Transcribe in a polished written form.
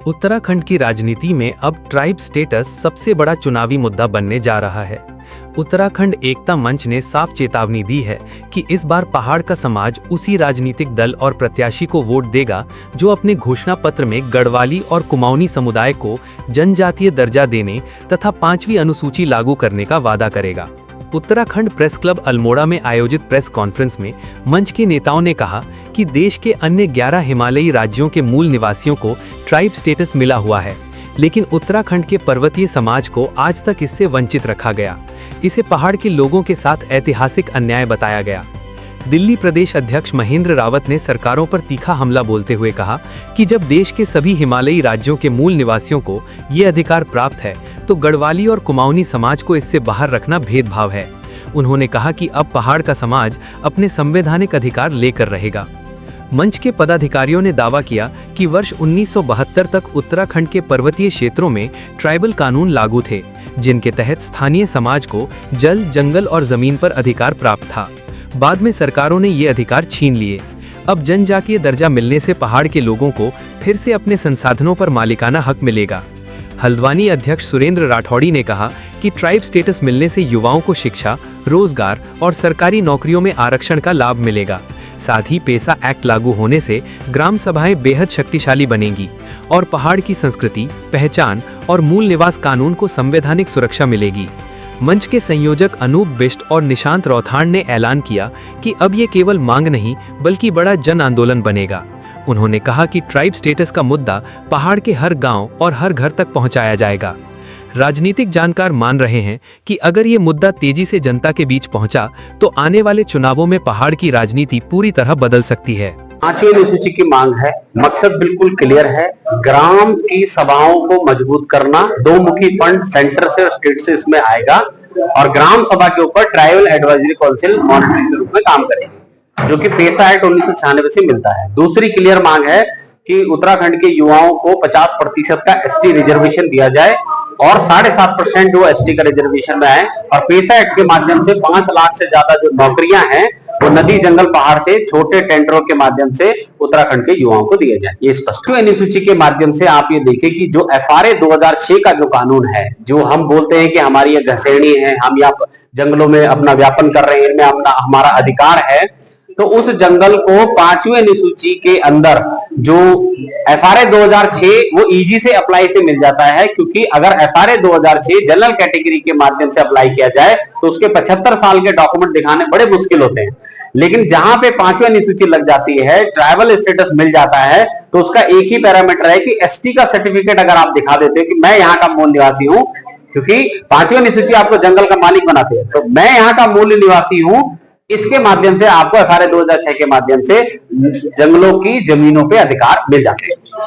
उत्तराखंड की राजनीति में अब ट्राइब स्टेटस सबसे बड़ा चुनावी मुद्दा बनने जा रहा है। उत्तराखंड एकता मंच ने साफ चेतावनी दी है कि इस बार पहाड़ का समाज उसी राजनीतिक दल और प्रत्याशी को वोट देगा जो अपने घोषणा पत्र में गढ़वाली और कुमाऊनी समुदाय को जनजातीय दर्जा देने तथा 5वीं अनुसूची लागू करने का वादा करेगा। उत्तराखंड प्रेस क्लब अल्मोड़ा में आयोजित प्रेस कॉन्फ्रेंस में मंच के नेताओं ने कहा कि देश के अन्य 11 हिमालयी राज्यों के मूल निवासियों को ट्राइब स्टेटस मिला हुआ है, लेकिन उत्तराखंड के पर्वतीय समाज को आज तक इससे वंचित रखा गया। इसे पहाड़ के लोगों के साथ ऐतिहासिक अन्याय बताया गया। दिल्ली प्रदेश अध्यक्ष महेंद्र रावत ने सरकारों पर तीखा हमला बोलते हुए कहा कि जब देश के सभी हिमालयी राज्यों के मूल निवासियों को ये अधिकार प्राप्त है तो गढ़वाली और कुमाऊनी समाज को इससे बाहर रखना भेदभाव है। उन्होंने कहा कि अब पहाड़ का समाज अपने संवैधानिक अधिकार लेकर रहेगा। मंच के पदाधिकारियों ने दावा किया कि वर्ष 1972 तक उत्तराखंड के पर्वतीय क्षेत्रों में ट्राइबल कानून लागू थे, जिनके तहत स्थानीय समाज को जल, जंगल और जमीन पर अधिकार प्राप्त था। बाद में सरकारों ने ये अधिकार छीन लिए। अब जनजातीय दर्जा मिलने से पहाड़ के लोगों को फिर से अपने संसाधनों पर मालिकाना हक मिलेगा। हल्द्वानी अध्यक्ष सुरेंद्र राठौड़ी ने कहा कि ट्राइब स्टेटस मिलने से युवाओं को शिक्षा, रोजगार और सरकारी नौकरियों में आरक्षण का लाभ मिलेगा। साथ ही पेसा एक्ट लागू होने से ग्राम सभाएं बेहद शक्तिशाली बनेंगी और पहाड़ की संस्कृति, पहचान और मूल निवास कानून को संवैधानिक सुरक्षा मिलेगी। मंच के संयोजक अनूप बिष्ट और निशांत रौथाण ने ऐलान किया कि अब ये केवल मांग नहीं बल्कि बड़ा जन आंदोलन बनेगा। उन्होंने कहा कि ट्राइब स्टेटस का मुद्दा पहाड़ के हर गांव और हर घर तक पहुंचाया जाएगा। राजनीतिक जानकार मान रहे हैं कि अगर ये मुद्दा तेजी से जनता के बीच पहुंचा तो आने वाले चुनावों में पहाड़ की राजनीति पूरी तरह बदल सकती है। 5वीं अनुसूची की मांग है, मकसद बिल्कुल क्लियर है, ग्राम की सभाओं को मजबूत करना। 2 मुखी फंड सेंटर से और स्टेट से इसमें आएगा और ग्राम सभा के ऊपर ट्राइबल एडवाइजरी काउंसिल मॉनिटरिंग के रूप में काम करेगी, जो कि पेसा एक्ट 1996 से मिलता है। दूसरी क्लियर मांग है कि उत्तराखंड के युवाओं को 50% का एसटी रिजर्वेशन दिया जाए और 7.5% जो एसटी का रिजर्वेशन में आए और पेसा एक्ट के माध्यम से 5 लाख से ज्यादा जो नौकरियां हैं वो नदी, जंगल, पहाड़ से छोटे टेंडरों के माध्यम से उत्तराखंड के युवाओं को दिए जाए। ये स्पष्ट अनुसूची के माध्यम से आप ये देखें कि जो FRA 2006 का जो कानून है, जो हम बोलते हैं कि हमारी ये घसेड़ी है, हम यहाँ जंगलों में अपना व्यापन कर रहे हैं, इनमें अपना हमारा अधिकार है, तो उस जंगल को 5वीं अनुसूची के अंदर जो FRA 2006 वो इजी से अप्लाई से मिल जाता है, क्योंकि अगर FRA 2006 जनरल कैटेगरी के माध्यम से अप्लाई किया जाए तो उसके 75 साल के डॉक्यूमेंट दिखाने बड़े मुश्किल होते हैं। लेकिन जहां पे 5वीं अनुसूची लग जाती है, ट्राइबल स्टेटस मिल जाता है, तो उसका एक ही पैरामीटर है कि ST का सर्टिफिकेट अगर आप दिखा देते हैं कि मैं यहाँ का मूल निवासी हूँ, क्योंकि 5वीं अनुसूची आपको जंगल का मालिक बनाती है, तो मैं यहाँ का मूल निवासी हूँ, इसके माध्यम से आपको FRA 2006 के माध्यम से जंगलों की जमीनों पे अधिकार मिल जाते हैं।